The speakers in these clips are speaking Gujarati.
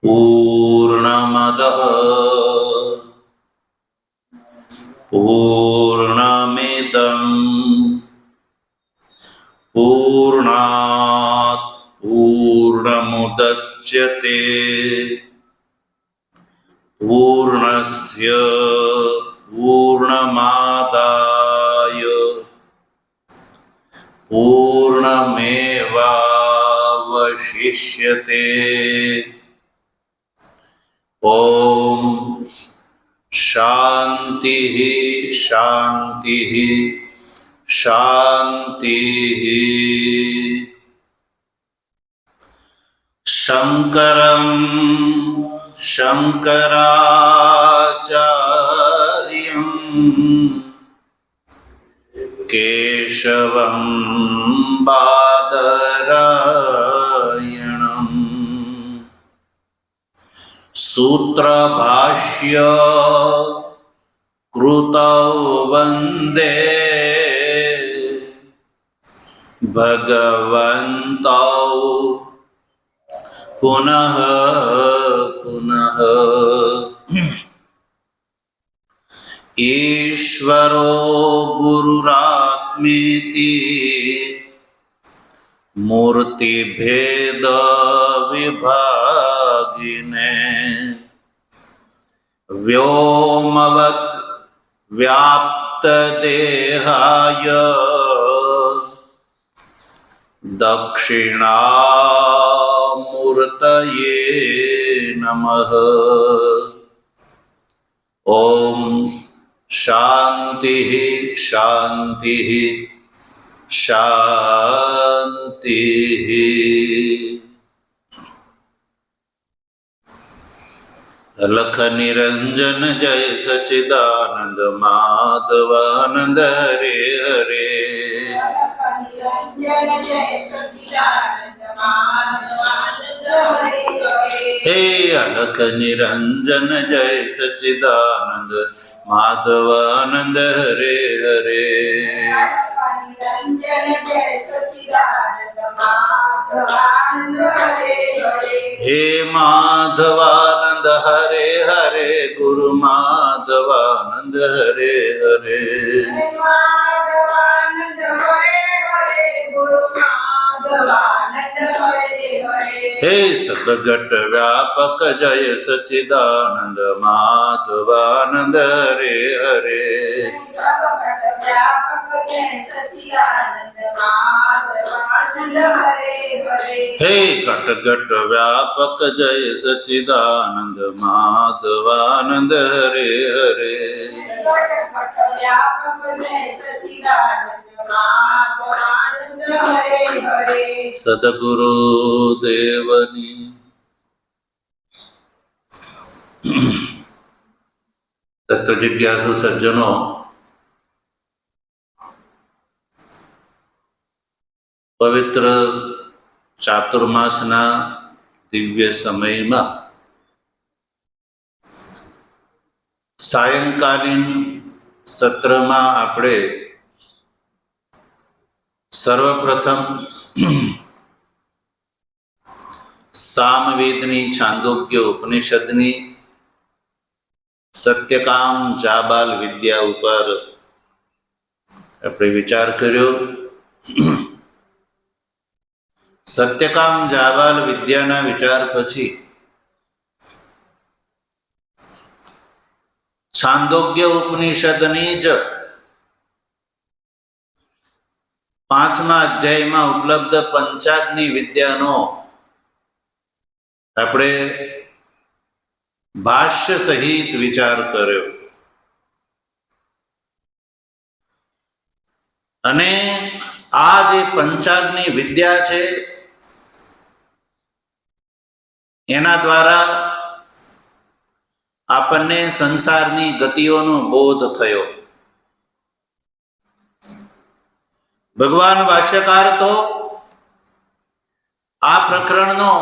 पूर्णमदः पूर्णमिदं पूर्णात् पूर्णमुदच्यते पूर्णस्य पूर्णमादाय पूर्णमेवावशिष्यते। ओम शांति शांति शांति। शंकरं शंकराचार्यं केशवं बादरायणं सूत्रभाष्य कृतौ वन्दे भगवन्तौ पुनः पुनः। ईश्वरो गुरुरात्मेति मूर्तिभेद विभागिने व्योमवद् व्याप्तदेहाय दक्षिणामूर्तये नमः। ओम शांति शांति शांति। अलख निरंजन जय सच्चिदानंद माधवानंद हरे हरे। हे अलख निरंजन जय सच्चिदानंद माधवानंद हरे हरे। हे माधवानंद हरे हरे गुरु माधवानंद हरे हरे। हे सदगट व्यापक जय सच्चिदानंद माधवानंद हरे हरे। हे कटगट व्यापक जय सच्चिदानंद माधवानंद हरे हरे। सद्गुरु देवनी तत्व जिज्ञासु सज्जनों, पवित्र चातुर्मासना दिव्य समयમાં સાયંકાલીન સત્રમાં આપણે સર્વપ્રથમ સામવેદની છાંદોગ્ય ઉપનિષદની સત્યકામ જાબાલ વિદ્યા ઉપર આપણે વિચાર કર્યો। સત્યકામ જાબાલ વિદ્યાના વિચાર પછી છાંદોગ્ય ઉપનિષદની જ 5મા અધ્યાયમાં ઉપલબ્ધ પંચાગ્નિ વિદ્યાનો આપણે ભાષ્ય સહિત વિચાર કર્યો અને આ જે પંચાગ્નિ વિદ્યા છે એના દ્વારા આપણને સંસારની ગતિઓનો બોધ થયો। ભગવાન ભાષ્યકાર તો આ પ્રકરણનો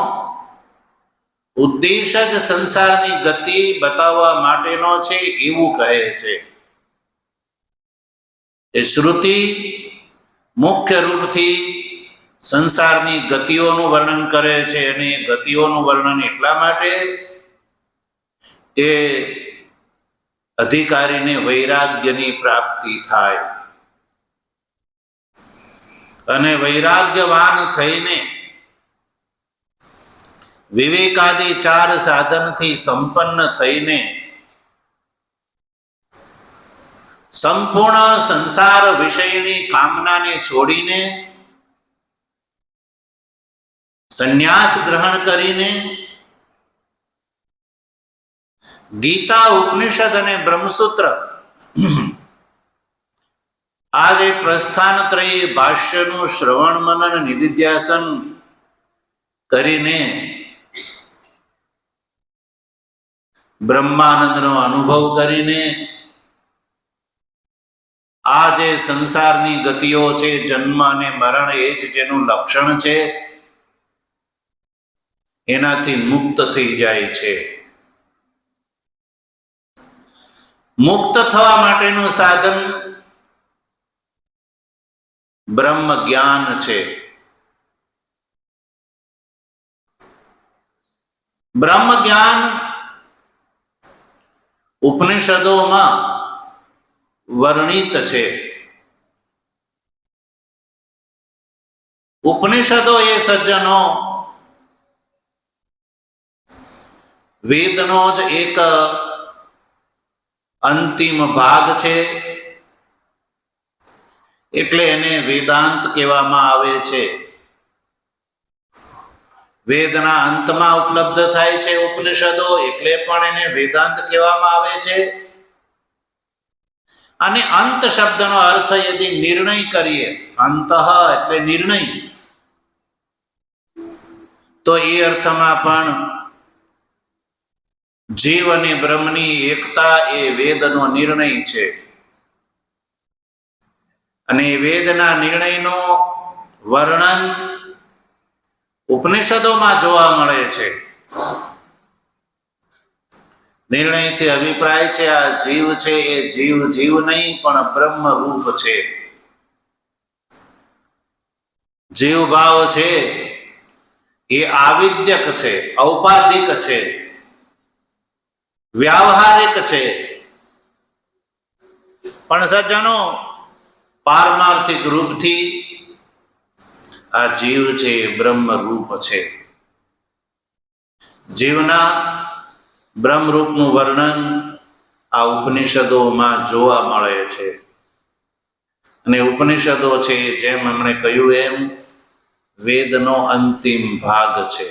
ઉદ્દેશ જ સંસારની ગતિ બતાવવા માટેનો છે એવું કહે છે। એ શ્રુતિ મુખ્ય રૂપથી સંસારની ગતિઓનું વર્ણન કરે છે, અને એ ગતિઓનું વર્ણન એટલા માટે કે અધિકારીને વૈરાગ્યની પ્રાપ્તિ થાય, અને વૈરાગ્યવાન થઈને વિવેકાદી 4 સાધનથી સંપન્ન થઈને સંપૂર્ણ સંસાર વિષયની કામનાને છોડીને સંન્યાસ ગ્રહણ કરીને ગીતા, ઉપનિષદ અને બ્રહ્મસૂત્ર આ જે પ્રસ્થાનત્રયી ભાષ્યનું શ્રવણ મનન નિધિધ્યાસન કરીને બ્રહ્માનંદનો અનુભવ કરીને આ જે સંસારની ગતિઓ છે, જન્મ અને મરણ, એ જ જેનું લક્ષણ છે, એનાથી મુક્ત થઈ જાય છે. મુક્ત થવા માટેનું સાધન બ્રહ્મ જ્ઞાન છે. બ્રહ્મ જ્ઞાન ઉપનિષદોમાં વર્ણિત છે. ઉપનિષદો એ સજ્જનો વેદનો જ એક અંતિમ ભાગ છે, એટલે એને વેદાંત કહેવામાં આવે છે. વેદના અંતમાં ઉપલબ્ધ થાય છે ઉપનિષદો, એટલે પણ એને વેદાંત કહેવામાં આવે છે. અને અંત શબ્દનો અર્થ યદિ નિર્ણય કરીએ, અંતઃ એટલે નિર્ણય, તો એ અર્થમાં પણ જીવ અને બ્રહ્મની એકતા એ વેદનો નિર્ણય છે. અને વેદના નિર્ણયનું વર્ણન ઉપનિષદોમાં જોવા મળે છે. નિર્ણયથી અભિપ્રાય છે આ જીવ છે એ જીવ જીવ નહીં પણ બ્રહ્મ રૂપ છે. જીવ ભાવ છે એ આવિદ્યક છે, ઔપાધિક છે, વ્યાવહારિક છે, પણ સજ્જનો પારમાર્થિક રૂપથી આ જીવ છે એ બ્રહ્મ રૂપ છે. જીવના બ્રહ્મરૂપનું વર્ણન આ ઉપનિષદોમાં જોવા મળે છે. અને ઉપનિષદો છે, જેમ એમણે કહ્યું એમ, વેદનો અંતિમ ભાગ છે.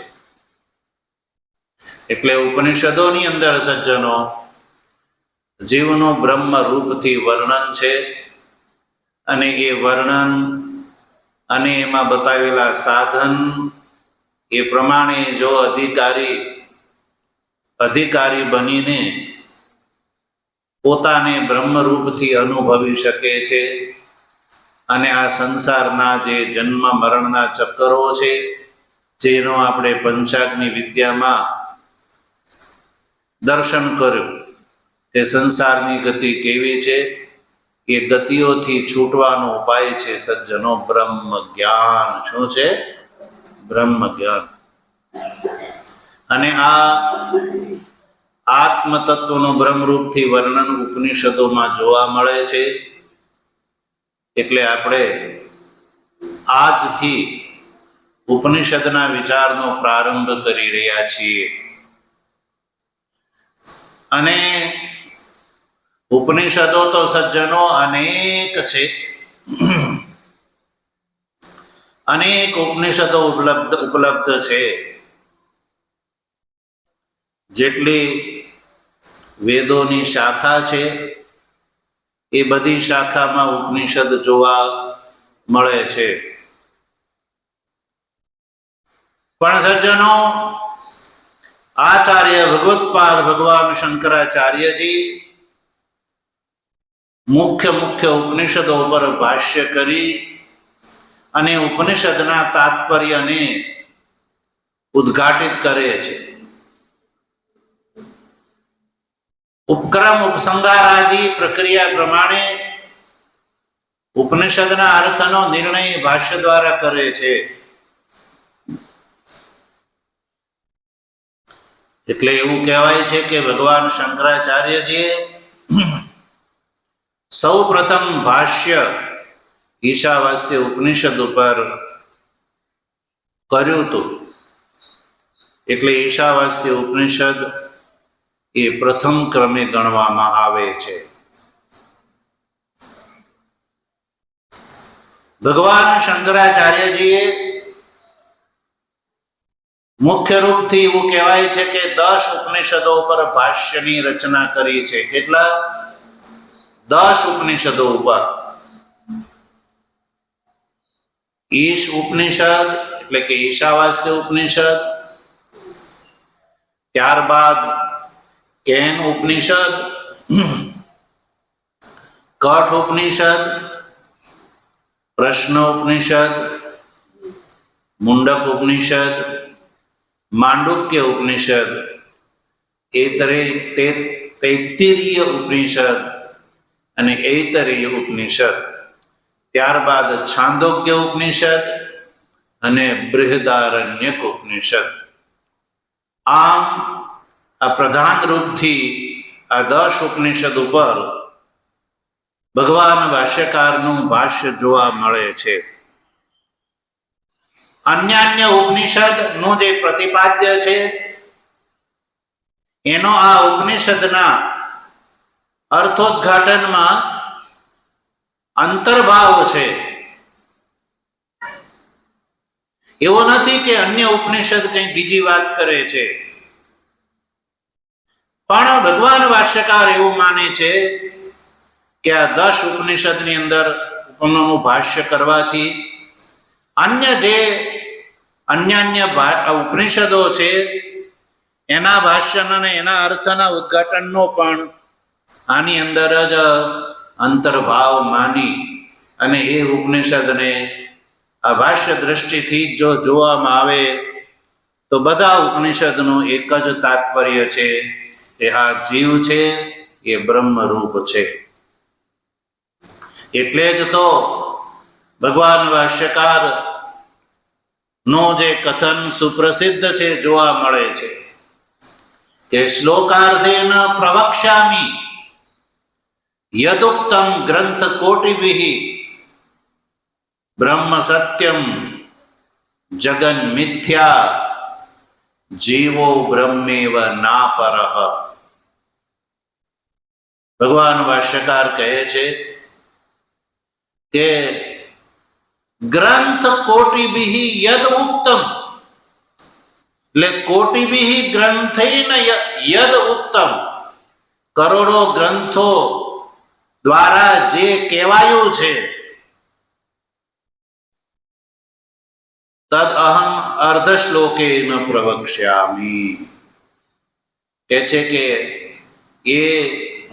એટલે ઉપનિષદોની અંદર સજ્જનો જીવનું બ્રહ્મ રૂપથી વર્ણન છે. અને એ વર્ણન અને એમાં બતાવેલા સાધન એ પ્રમાણે જો અધિકારી બનીને પોતાને બ્રહ્મરૂપથી અનુભવી શકે છે, અને આ સંસારના જે જન્મ મરણના ચક્કરો છે, જેનો આપણે પંચાગ્નિ વિદ્યામાં દર્શન કર્યું કે સંસારની ગતિ કેવી છે, એ ગતિઓથી છૂટવાનો ઉપાય છે સજ્જનો બ્રહ્મ જ્ઞાન. શું છે? બ્રહ્મ જ્ઞાન. અને આ આત્મ તત્વનું બ્રહ્મરૂપથી વર્ણન ઉપનિષદોમાં જોવા મળે છે. એટલે આપણે આજથી ઉપનિષદના વિચારનો પ્રારંભ કરી રહ્યા છીએ. અને ઉપનિષદો તો સજ્જનો અનેક છે. અનેક ઉપનિષદો ઉપલબ્ધ છે. જેટલી વેદોની શાખા છે એ બધી શાખામાં ઉપનિષદ જોવા મળે છે. પણ સજ્જનો આચાર્ય ભગવત્પાદ ભગવાન શંકરાચાર્યજી મુખ્ય ઉપનિષદો પર ભાષ્ય કરી અને ઉપનિષદના તાત્પર્યને ઉદ્ઘાટિત કરે છે. ઉપક્રમ ઉપસંહાર આદિ પ્રક્રિયા પ્રમાણે ઉપનિષદના અર્થનો નિર્ણય ભાષ્ય દ્વારા કરે છે. એટલે એવું કહેવાય છે કે ભગવાન શંકરાચાર્યજીએ સૌ પ્રથમ ભાષ્ય ઈશાવાસ્ય ઉપનિષદ ઉપર કર્યું હતું. એટલે ઈશાવાસ્ય ઉપનિષદ એ પ્રથમ ક્રમે ગણવામાં આવે છે. ભગવાન શંકરાચાર્યજીએ મુખ્ય રૂપથી એવું કહેવાય છે કે 10 ઉપનિષદો પર ભાષ્યની રચના કરી છે. કેટલા? 10 ઉપનિષદો ઉપર. ઈશ ઉપનિષદ એટલે કે ઈશાવાસ્ય ઉપનિષદ, ત્યારબાદ કેન ઉપનિષદ, કઠ ઉપનિષદ, પ્રશ્ન ઉપનિષદ, મુંડક ઉપનિષદ, માંડુક્ય ઉપનિષદ, તૈત્તિરીય ઉપનિષદ અને ઐતરેય ઉપનિષદ, ત્યારબાદ છાંદોગ્ય ઉપનિષદ અને બૃહદારણ્યક ઉપનિષદ. આમ આ પ્રધાન રૂપથી આ 10 ઉપનિષદ ઉપર ભગવાન ભાષ્યકારનું ભાષ્ય જોવા મળે છે. અન્ય ઉપનિષદનું જે પ્રતિપાદ્ય છે એનો આ ઉપનિષદના અર્થોદ્ઘાટનમાં અંતર્ભાવ છે. એવો નથી કે અન્ય ઉપનિષદ કંઈ બીજી વાત કરે છે, પણ ભગવાન ભાષ્યકાર એવું માને છે કે આ 10 ઉપનિષદની અંદર ઉપનિષદનું ભાષ્ય કરવાથી અન્ય ઉપનિષદો છે એના ભાષ્ય અને એના અર્થના ઉદ્ઘાટનનો પણ આની અંદર જ અંતર્ભાવ માની અને એ ઉપનિષદને આ ભાષ્ય દ્રષ્ટિથી જો જોવામાં આવે તો બધા ઉપનિષદનું એક જ તાત્પર્ય છે કે આ જીવ છે એ બ્રહ્મરૂપ છે. એટલે જ તો ભગવાન ભાષ્યકાર નું જે કથન સુપ્રસિદ્ધ છે જોવા મળે છે કે શ્લોકાર્ધેન પ્રવક્ષ્યામિ યદુક્તમ ગ્રંથ કોટિભિઃ બ્રહ્મ સત્યમ જગન મિથ્યા જીવો બ્રહ્મેવ નાપરઃ. ભગવાન ભાષ્યકાર કહે છે કે ગ્રંથ કોટિભિઃ યદ ઉક્તમ, એટલે કોટિભિઃ ગ્રંથેન યદ ઉક્તમ, કરોડો ગ્રંથો દ્વારા જે કહેવાયું છે તદ અહમ અર્ધ શ્લોકેન પ્રવક્ષ્યામિ. કહે છે કે એ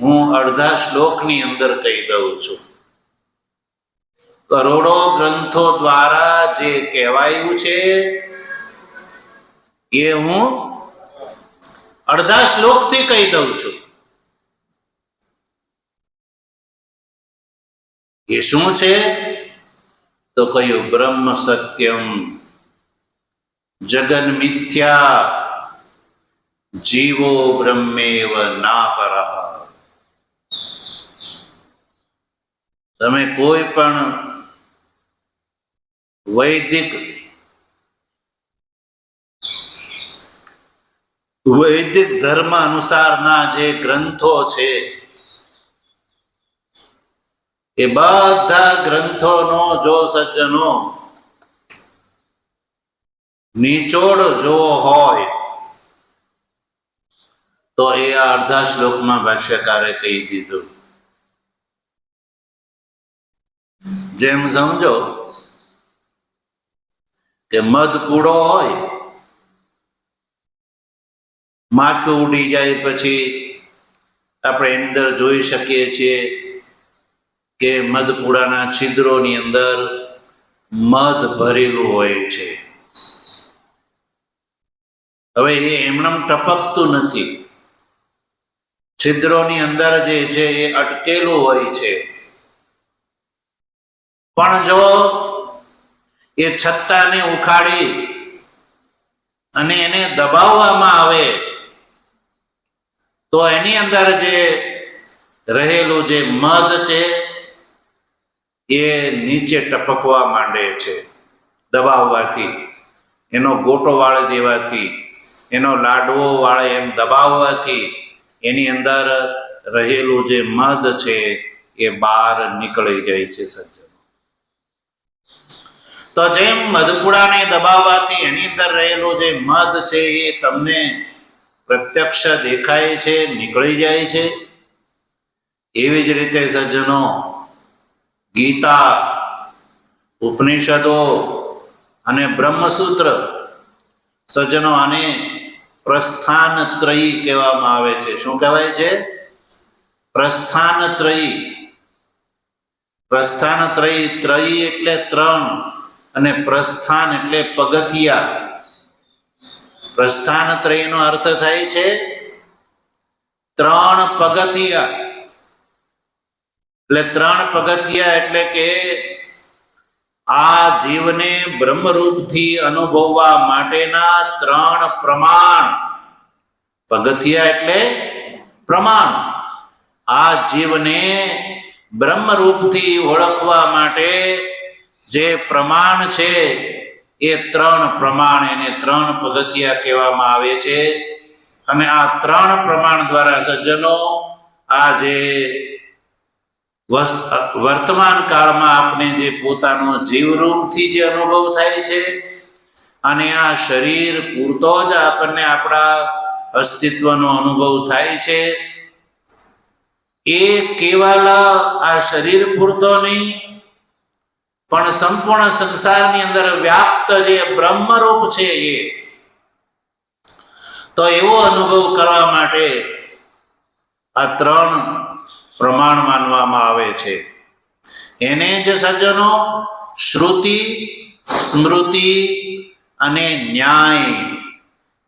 હું અડધા શ્લોકની અંદર કહી દઉં છું. કરોડો ગ્રંથો દ્વારા જે કહેવાયું છે એ હું અડધા શ્લોકથી કહી દઉં છું. એ શું છે? તો કહ્યું બ્રહ્મ સત્યમ જગન મિથ્યા જીવો બ્રહ્મેવ નાપરઃ. તમે કોઈ પણ વૈદિક ધર્મ અનુસારના જે ગ્રંથો છે એ બધા ગ્રંથોનો જો સજ્જનો નિચોડ જોવો હોય તો એ આ અડધા શ્લોકમાં ભાષ્યકારે કહી દીધું. જેમ સમજો કે મધ કૂડો હોય, માખી ઉડી જાય પછી આપણે એની અંદર જોઈ શકીએ છીએ કે મધપુડાના છિદ્રોની અંદર મધ ભરેલું હોય છે. હવે એ એમનેમ ટપકતું નથી, છિદ્રોની અંદર જે છે એ અટકેલું હોય છે. પણ જો એ છત્તાને ઉખાડી અને એને દબાવવામાં આવે તો એની અંદર જે રહેલું જે મધ છે એ નીચે ટપકવા માંડે છે. દબાવવાથી, એનો ગોટો વાળી દેવાથી, એનો લાડવો વાળે એમ દબાવવાથી એની અંદર રહેલું જે મધ છે એ બહાર નીકળી જાય છે સજ્જનો. તો જેમ મધપુડાને દબાવવાથી એની અંદર રહેલું જે મધ છે એ તમને પ્રત્યક્ષ દેખાય છે, નીકળી જાય છે, એવી જ રીતે સજ્જનો ગીતા, ઉપનિષદો અને બ્રહ્મસૂત્ર, સજ્જનો આને પ્રસ્થાનત્રયી કહેવામાં આવે છે. શું કહેવાય છે? પ્રસ્થાનત્રયી. પ્રસ્થાનત્રયી, ત્રયી એટલે ત્રણ અને પ્રસ્થાન એટલે પગથિયા. પ્રસ્થાનત્રયીનો અર્થ થાય છે ત્રણ પગથિયા. એટલે ત્રણ પગથિયા એટલે કે આ જીવને બ્રહ્મરૂપથી અનુભવવા માટેના ત્રણ પ્રમાણ. પગથિયા એટલે પ્રમાણ. આ જીવને બ્રહ્મરૂપથી ઓળખવા માટે જે પ્રમાણ છે એ ત્રણ પ્રમાણ, એને ત્રણ પગથિયા કહેવામાં આવે છે. અને આ ત્રણ પ્રમાણ દ્વારા સજ્જનો આ જે વર્તમાન કાળમાં આપણે જે પોતાનો જીવરૂપથી જે અનુભવ થાય છે અને આ શરીર પૂરતો જ આપણને આપણા અસ્તિત્વનો અનુભવ થાય છે, એ કેવલ આ શરીર પૂરતો નહીં પણ સંપૂર્ણ સંસારની અંદર વ્યાપ્ત જે બ્રહ્મરૂપ છે એ તો એવો અનુભવ કરવા માટે આ ત્રણ પ્રમાણ માનવામાં આવે છે. એને જ સજ્જનો શ્રુતિ, સ્મૃતિ અને ન્યાય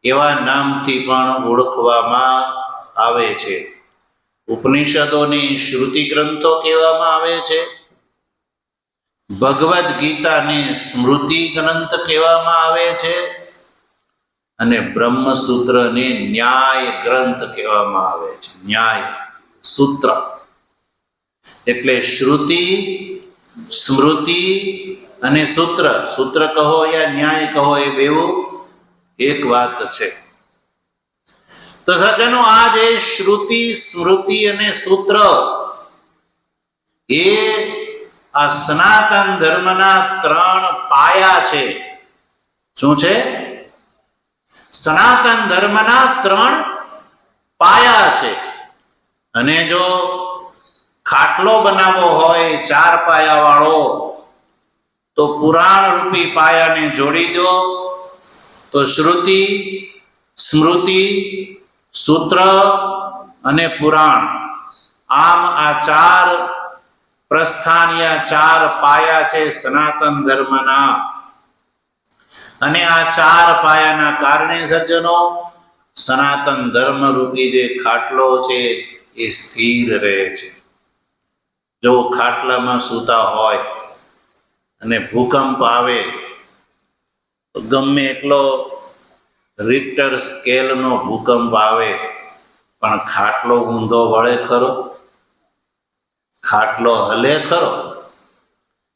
એવા નામથી પણ ઓળખવામાં આવે છે. ઉપનિષદોને શ્રુતિ ગ્રંથો કહેવામાં આવે છે, ભગવદ્ ગીતાને સ્મૃતિ ગ્રંથ કહેવામાં આવે છે અને બ્રહ્મસૂત્રને ન્યાય ગ્રંથ કહેવામાં આવે છે. ન્યાય સૂત્ર એટલે શ્રુતિ, સ્મૃતિ અને સૂત્ર. સૂત્ર કહો યા ન્યાય કહો, એ બેવું એક વાત છે. તો સજ્જનો આ જે શ્રુતિ, સ્મૃતિ અને સૂત્ર એ આ સનાતન ધર્મના ત્રણ પાયા છે. શું છે? સનાતન ધર્મના ત્રણ પાયા છે. અને જો ખાટલો બનાવવો હોય ચાર પાયા વાળો, તો પુરાણ રૂપી પાયાને જોડી દો તો શ્રુતિ, સ્મૃતિ, સૂત્ર અને પુરાણ, આમ આ ચાર પ્રસ્થાન યા ચાર પાયા છે સનાતન ધર્મના. અને આ ચાર પાયાના કારણે સજ્જનો સનાતન ધર્મ રૂપી જે ખાટલો છે એ સ્થિર રહે છે. જો ખાટલામાં સૂતા હોય અને ભૂકંપ આવે તો ગમે એટલો રિક્ટર સ્કેલનો ભૂકંપ આવે પણ ખાટલો ઊંધો વળે ખરો? ખાટલો હલે ખરો?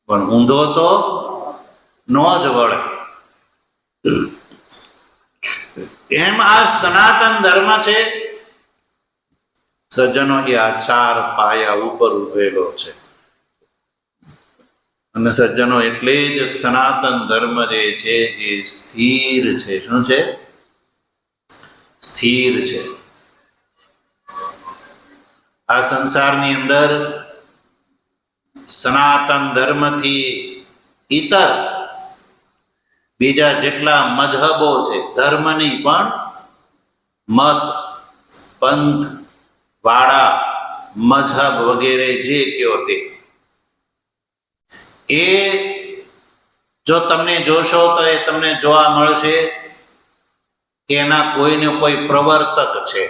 પણ ઊંધો તો ન જ વળે. એમ આ સનાતન ધર્મ છે સજ્જનો, એ આ ચાર પાયા ઉપર ઉભેલો છે. અને સજ્જનો એટલે જ સનાતન ધર્મ જે છે એ સ્થિર છે. શું છે? સ્થિર છે. આ સંસારની અંદર સનાતન ધર્મથી ઇતર બીજા જેટલા મજહબો છે, ધર્મની પણ મત, પંથ વાળા મજહબ વગેરે જે કયો તે, એ જો તમને જોશો તો એ તમને જોવા મળશે કે એના કોઈને કોઈ પ્રવર્તક છે.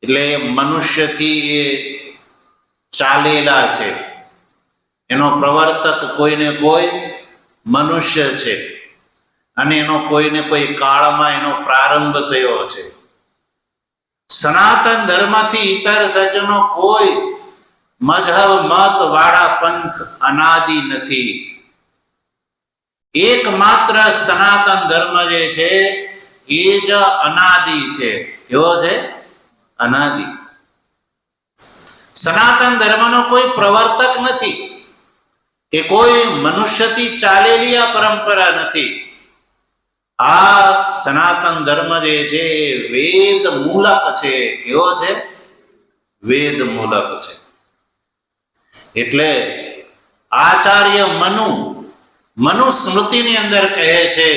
એટલે એ મનુષ્યથી એ ચાલેલા છે. એનો પ્રવર્તક કોઈને કોઈ મનુષ્ય છે અને એનો કોઈને કોઈ કાળમાં એનો પ્રારંભ થયો છે. સનાતન ધર્મથી ઇતર સજ્જનો કોઈ મજહબ મત વાળા પંથ અનાદિ નથી. એકમાત્ર સનાતન ધર્મ જે છે એ જ અનાદિ છે. કેવો છે? અનાદિ. સનાતન ધર્મનો કોઈ પ્રવર્તક નથી કે કોઈ મનુષ્યથી ચાલેલી આ પરંપરા નથી. આ સનાતન ધર્મ જે છે વેદ મૂલક છે. કેવો છે? વેદ મૂલક છે. એટલે આચાર્ય મનુસ્મૃતિની અંદર કહે છે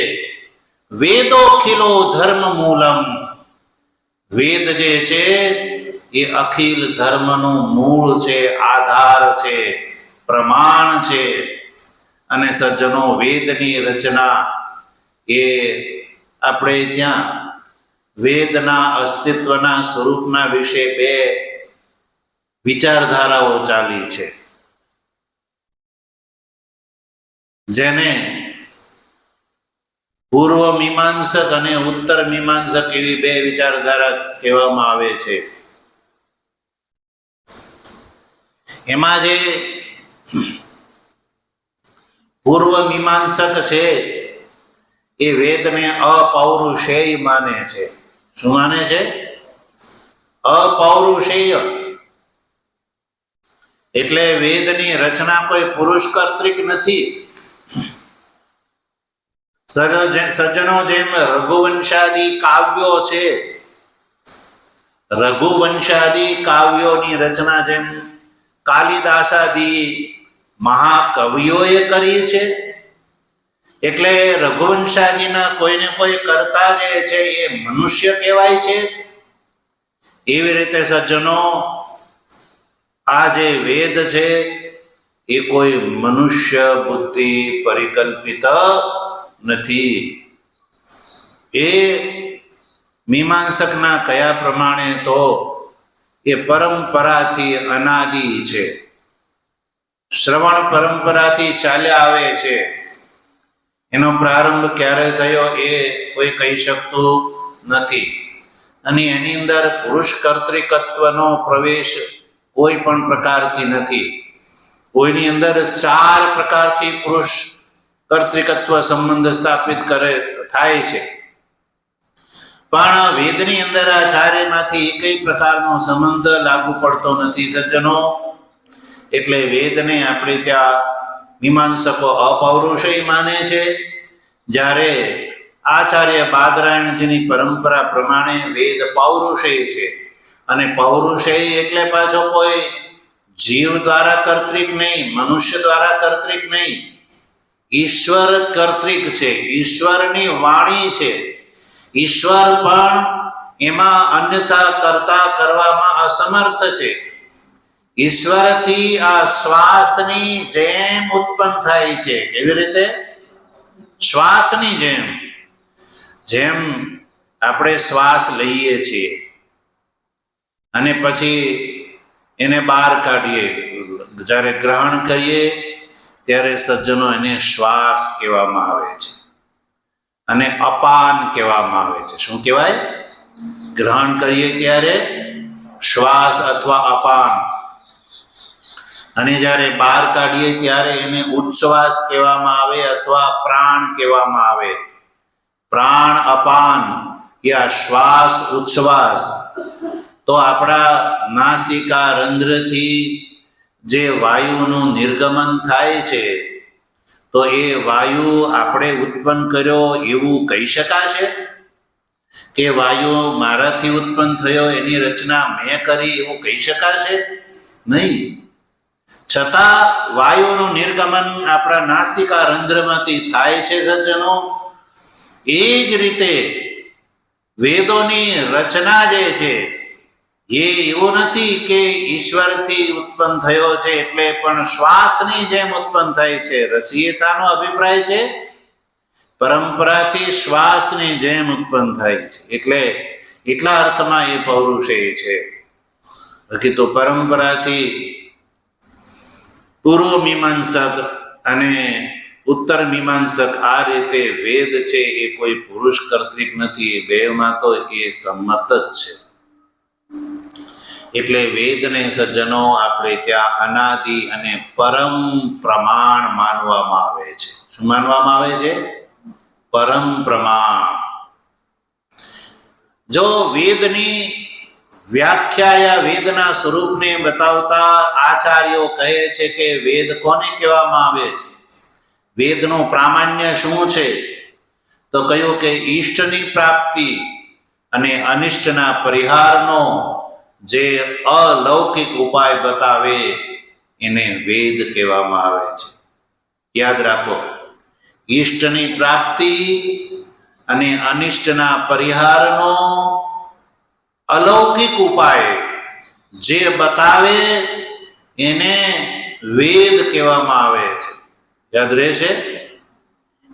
વેદોખિલો ધર્મ મૂલમ. વેદ જે છે એ અખિલ ધર્મનું મૂળ છે, આધાર છે, પ્રમાણ છે. અને સજ્જનો વેદની રચના એ આપણે ત્યાં વેદના અસ્તિત્વના સ્વરૂપના વિશે બે વિચારધારાઓ ચાલી છે, જેને પૂર્વ મીમાંસક અને ઉત્તર મીમાંસક એવી બે વિચારધારા કહેવામાં આવે છે. એમાં જે પૂર્વ મીમાંસક છે એ વેદને અપૌરુષેય માને છે. શું માને છે? અપૌરુષેય. એટલે વેદની રચના કોઈ પુરુષ કર્તૃક નથી. સજ્જનો જેમ રઘુવંશાદી કાવ્યો છે, રઘુવંશાદી કાવ્યોની રચના જેમ કાલિદાસાદી મહાકવિઓએ કરી છે, એટલે રઘુવંશાદીના કોઈને કોઈ કરતા જે છે એ મનુષ્ય કહેવાય છે. એવી રીતે સજ્જનો આ જે વેદ છે એ કોઈ મનુષ્ય બુદ્ધિ પરિકલ્પિત નથી. એ મીમાંસકના કયા પ્રમાણે તો એ પરંપરાથી અનાદિ છે, શ્રવણ પરંપરાથી ચાલ્યા આવે છે. એનો પ્રારંભ ક્યારે થયો એ કોઈ કહી શકતું નથી. અને એની અંદર પુરુષ કર્તૃકત્વનો પ્રવેશ કોઈ પણ પ્રકારથી નથી. કોઈની અંદર 4 પ્રકારથી પુરુષ કર્તૃકત્વ સંબંધ સ્થાપિત થાય છે, પણ વેદની અંદર આ ચારેયમાંથી એકેય પ્રકારનો સંબંધ લાગુ પડતો નથી સજ્જનો. એટલે વેદને આપણે ત્યાં મીમાંસકો અપૌરુષેય માને છે, જ્યારે આચાર્ય બાદરાયણજીની પરંપરા પ્રમાણે વેદ પૌરુષેય છે. અને પૌરુષેય એટલે પાછો કોઈ જીવ દ્વારા કર્તૃક નહીં, મનુષ્ય દ્વારા કર્તૃક નહીં, ઈશ્વર કર્તૃક છે. ઈશ્વરની વાણી છે. ઈશ્વર પણ એમાં અન્યથા કરતા કરવામાં અસમર્થ છે. ઈશ્વરથી આ શ્વાસની જેમ ઉત્પન્ન થાય છે. કેવી રીતે? શ્વાસની જેમ. જેમ આપણે શ્વાસ લઈએ છીએ અને પછી એને બહાર કાઢીએ, જ્યારે ગ્રહણ કરીએ ત્યારે સજ્જનો એને શ્વાસ કહેવામાં આવે છે અને અપાન કહેવામાં આવે છે. શું કહેવાય? ગ્રહણ કરીએ ત્યારે શ્વાસ અથવા અપાન, અને જ્યારે બહાર કાઢીએ ત્યારે એને ઉચ્છ્વાસ કહેવામાં આવે અથવા પ્રાણ કહેવામાં આવે. પ્રાણ અપાન યા શ્વાસ ઉચ્છ્વાસ. તો આપણા નાસિકા રંધ્રથી જે વાયુનું નિર્ગમન થાય છે, તો એ વાયુ આપણે ઉત્પન્ન કર્યો એવું કહી શકાશે? કે વાયુ મારાથી ઉત્પન્ન થયો, એની રચના મેં કરી એવું કહી શકાશે? નહીં. છતાં વાયુનું નિર્ગમન આપણા નાસિકા રંધ્રમાંથી થાય છે સજ્જનો. એ જ રીતે વેદોની રચના જે છે એ એવું નથી કે ઈશ્વરથી ઉત્પન્ન થયો છે એટલે પણ શ્વાસની જેમ ઉત્પન્ન થાય છે. રચયિતાનો અભિપ્રાય છે પરંપરાથી શ્વાસની જેમ ઉત્પન્ન થાય છે. એટલે એટલા અર્થમાં એ પૌરુષેય છે. બાકી તો પરંપરાથી પૂર્વ મીમાંસક અને ઉત્તર મીમાંસક આ રીતે વેદ છે એ કોઈ પુરુષ કર્તૃક નથી, એ બેમાં તો એ સંમત જ છે. એટલે વેદને સજ્જનો આપણે ત્યાં અનાદિ અને પરમ પ્રમાણ માનવામાં આવે છે. શું માનવામાં આવે છે? પરમ પ્રમાણ. જો વેદની વ્યાખ્યા યા વેદના સ્વરૂપને બતાવતા આચાર્યો કહે છે કે વેદ કોને કહેવામાં આવે છે, વેદનું પ્રામાણ્ય શું છે, તો કહ્યું કે ઈષ્ટની પ્રાપ્તિ અને અનિષ્ટના પરિહારનો જે અલૌકિક ઉપાય બતાવે એને વેદ કહેવામાં આવે છે. યાદ રાખો, ઈષ્ટની પ્રાપ્તિ અને અનિષ્ટના પરિહારનો અલૌકિક ઉપાય જે બતાવે એને વેદ કહેવામાં આવે છે. યાદ રહેશે,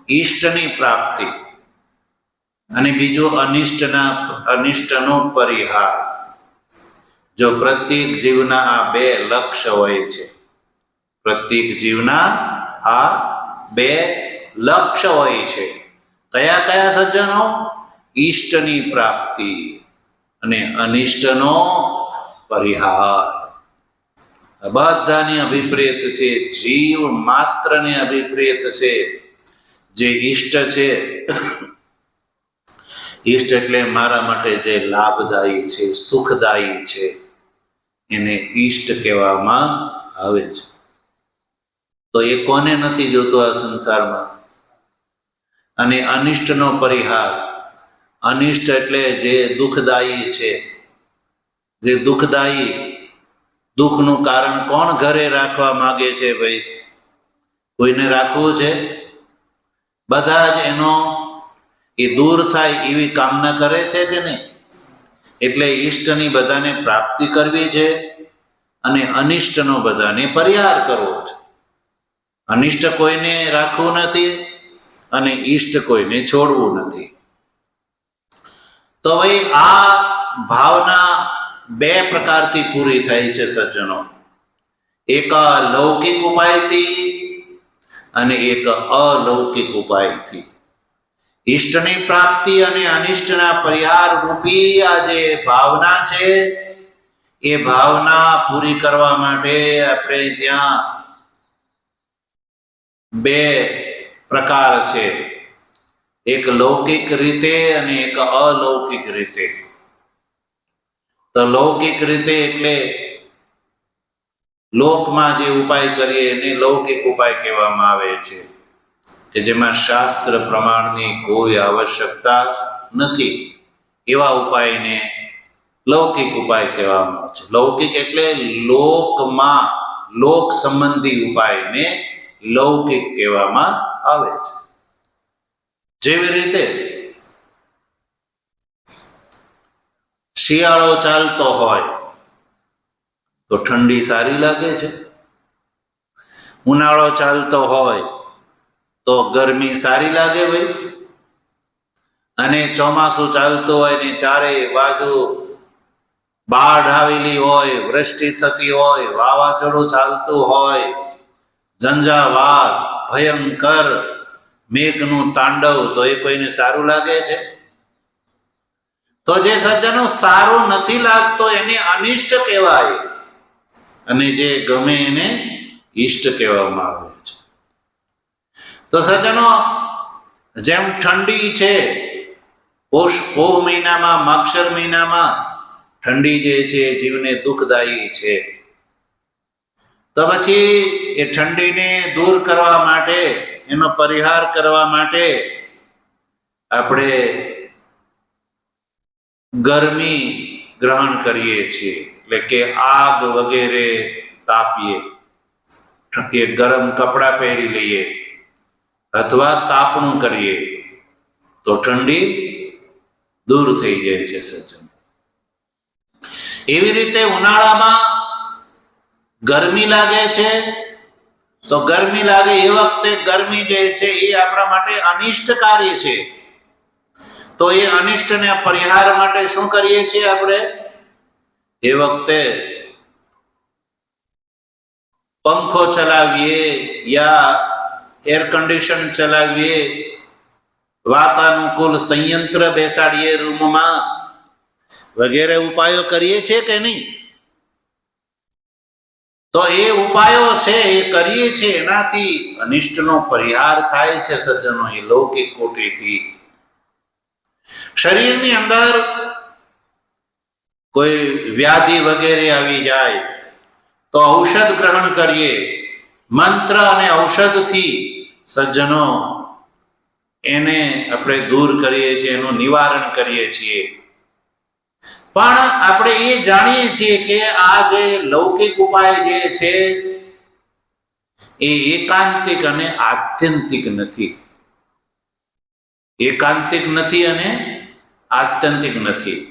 ઈષ્ટની પ્રાપ્તિ અને બીજું અનિષ્ટનો પરિહાર. જો પ્રત્યેક જીવના આ બે લક્ષ્ય હોય છે, પ્રત્યેક જીવના આ બે લક્ષ્ય હોય છે. કયા કયા સજ્જનો? ઈષ્ટની પ્રાપ્તિ અને અનિષ્ટનો પરિહાર. બધાની અભિપ્રેત છે, જીવ માત્રને અભિપ્રેત છે. જે ઈષ્ટ છે, ઈષ્ટ એટલે મારા માટે જે લાભદાયી છે, સુખદાયી છે, એને ઈષ્ટ કહેવામાં આવે છે. તો એ કોને નથી જોતો આ સંસારમાં? અને અનિષ્ટનો પરિહાર, અનિષ્ટ એટલે જે દુઃખદાયી છે, જે દુઃખદાયી, દુઃખનું કારણ કોણ ઘરે રાખવા માંગે છે? ભાઈ, કોઈને રાખવું છે? બધા જ એનો એ દૂર થાય એવી કામના કરે છે કે નહીં? એટલે ઈષ્ટની બધાને પ્રાપ્તિ કરવી છે અને અનિષ્ટનો બધાને પરિહાર કરવો છે. અનિષ્ટ કોઈને રાખવું નથી અને ઈષ્ટ કોઈને છોડવું નથી. તો ભાઈ આ ભાવના બે પ્રકારથી પૂરી થાય છે સજ્જનો. એક લૌકિક ઉપાયથી અને એક અલૌકિક ઉપાયથી. ઈષ્ટની પ્રાપ્તિ અને અનિષ્ટના પરિહાર રૂપી આ જે ભાવના છે, એ ભાવના પૂરી કરવા માટે આપણે ત્યાં બે પ્રકાર છે, એક લૌકિક રીતે અને એક અલૌકિક રીતે. તો લૌકિક રીતે એટલે લોકમાં જે ઉપાય કરીએ એને લૌકિક ઉપાય કહેવામાં આવે છે, કે જેમાં શાસ્ત્ર પ્રમાણની કોઈ આવશ્યકતા નથી, એવા ઉપાયને લૌકિક ઉપાય કહેવામાં આવે છે. લૌકિક એટલે લોકમાં, લોક સંબંધી ઉપાયને લૌકિક કહેવામાં આવે છે. જેવી રીતે શિયાળો ચાલતો હોય તો ઠંડી સારી લાગે છે, ઉનાળો ચાલતો હોય તો ગરમી સારી લાગે ભાઈ, અને ચોમાસું ચાલતું હોય ને ચારે બાજુ બાઢ આવેલી હોય, વૃષ્ટિ થતી હોય, વાવાઝોડું ચાલતું હોય, ઝંઝાવાત, ભયંકર મેઘનું તાંડવ, તો એ કોઈને સારું લાગે છે? તો જે સજ્જનો સારું નથી લાગતો એને અનિષ્ટ કહેવાય, અને જે ગમે એને ઈષ્ટ કહેવામાં આવે છે. તો સજ્જનો, જેમ ઠંડી છે, પોષ મહિનામાં, માક્ષર મહિનામાં ઠંડી જે છે જીવને દુઃખદાયી છે, તો પછી એ ઠંડીને દૂર કરવા માટે, એનો પરિહાર કરવા માટે આપણે ગરમી ગ્રહણ કરીએ છીએ, એટલે કે આગ વગેરે તાપીએ, એ ગરમ કપડાં પહેરી લઈએ અથવા તાપણું કરીએ તો ઠંડી દૂર થઈ જાય છે સજ્જન. એવી રીતે ઉનાળામાં ગરમી લાગે છે, તો ગરમી લાગે એ વખતે ગરમી જે છે એ આપણા માટે અનિષ્ટકારી છે. તો એ અનિષ્ટને પરિહાર માટે શું કરીએ છીએ આપણે? એ વખતે પંખો ચલાવીએ યા એર કન્ડિશન ચલાવીએ, વાતાનુકૂળ સંયંત્ર બેસાડીએ રૂમમાં, વગેરે ઉપાયો કરીએ છીએ કે નહીં? તો એ ઉપાયો છે એ કરીએ છીએ, એનાથી અનિષ્ટનો પરિહાર થાય છે સજ્જનો, એ લૌકિક કોટીથી. શરીરની અંદર કોઈ વ્યાધિ વગેરે આવી જાય તો ઔષધ ગ્રહણ કરીએ, મંત્ર અને ઔષધથી સજ્જનો એને આપણે દૂર કરીએ છીએ, એનું નિવારણ કરીએ છીએ. પણ આપણે એ જાણીએ છીએ કે આ જે લૌકિક ઉપાય જે છે એ એકાંતિક અને આત્યંતિક નથી. એકાંતિક નથી અને આત્યંતિક નથી.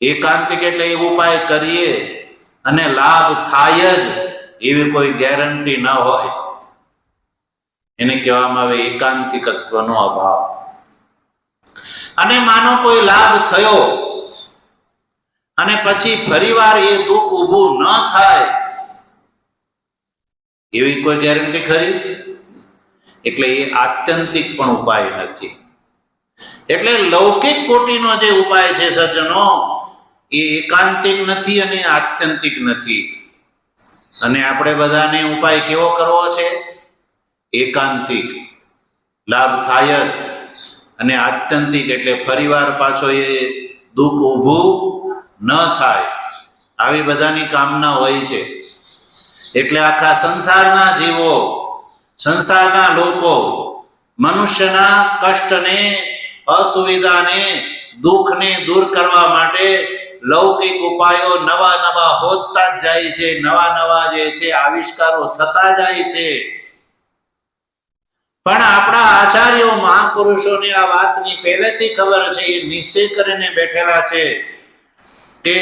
એકાંતિક એટલે એ ઉપાય કરીએ અને લાભ થાય જ એવી કોઈ ગેરંટી ન હોય, એને કહેવામાં આવે એકાંતિકત્વનો અભાવ. અને માનો કોઈ લાભ થયો અને પછી ફરીવાર એ દુઃખ ઊભું ન થાય એવી કોઈ ગેરંટી ખરી? એટલે એ આત્યંતિક પણ ઉપાય નથી. એટલે લૌકિક કોટીનો જે ઉપાય છે સજ્જનો, એ એકાંતિક નથી અને આત્યંતિક નથી. અને આપણે બધાને ઉપાય કેવો કરવો છે? એકાંતિક, લાભ થાય જ, અને આત્યંતિક એટલે ફરીવાર પાછો એ દુઃખ ઊભું ન થાય, આવી બધાની કામના હોય છે. એટલે આખા સંસારના જીવો, સંસારના લોકો મનુષ્યના કષ્ટને, અસુવિધાને, દુઃખને દૂર કરવા માટે લૌકિક ઉપાયો નવા નવા હોતા જ જાય છે, નવા નવા જે છે આવિષ્કારો થતા જાય છે. પણ આપણા આચાર્યો મહાપુરુષોને આ વાતની પહેલેથી ખબર છે, એ નિશ્ચય કરીને બેઠેલા છે કે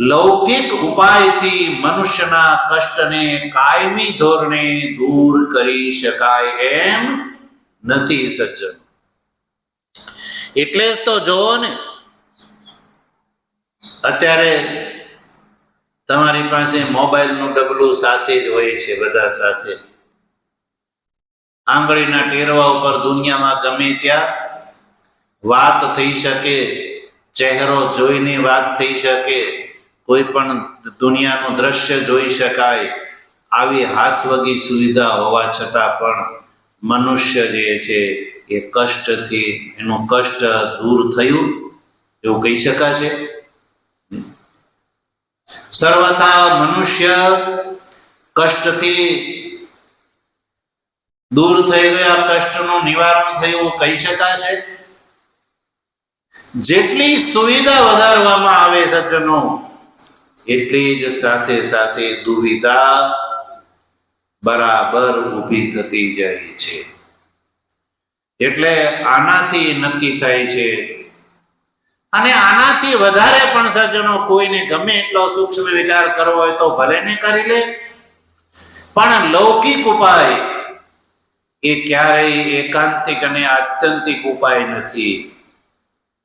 લૌકિક ઉપાયથી મનુષ્યના કષ્ટને કાયમી ધોરણે દૂર કરી શકાય એમ નથી સજ્જન. એટલે જ તો જોવો ને, અત્યારે તમારી પાસે મોબાઈલનું ડબલું સાથે જ હોય છે, બધા સાથે. આંગળીના ટેરવા ઉપર દુનિયામાં ગમે ત્યાં વાત થઈ શકે, ચહેરો જોઈને વાત થઈ શકે, કોઈ પણ દુનિયાનું દ્રશ્ય જોઈ શકાય, આવી હાથવગી સુવિધા હોવા છતાં પણ મનુષ્ય જે છે એ કષ્ટથી, એનું કષ્ટ દૂર થયું એવું કહી શકાશે? સર્વથા મનુષ્ય કષ્ટથી દૂર થઈ ગયા, કષ્ટનું નિવારણ થયું કહી શકાશે? જેટલી સુવિધા વધારવામાં આવે સજ્જનો, એટલી જ સાથે સાથે દુવિધા બરાબર ઊભી થતી જાય છે. એટલે આનાથી નક્કી થાય છે. અને આનાથી વધારે પણ સજ્જનો કોઈને ગમે એટલો સૂક્ષ્મ વિચાર કરવો હોય તો ભલે ને કરી લે, પણ લૌકિક ઉપાય એ ક્યારેય એકાંતિક અને આત્યંતિક ઉપાય નથી.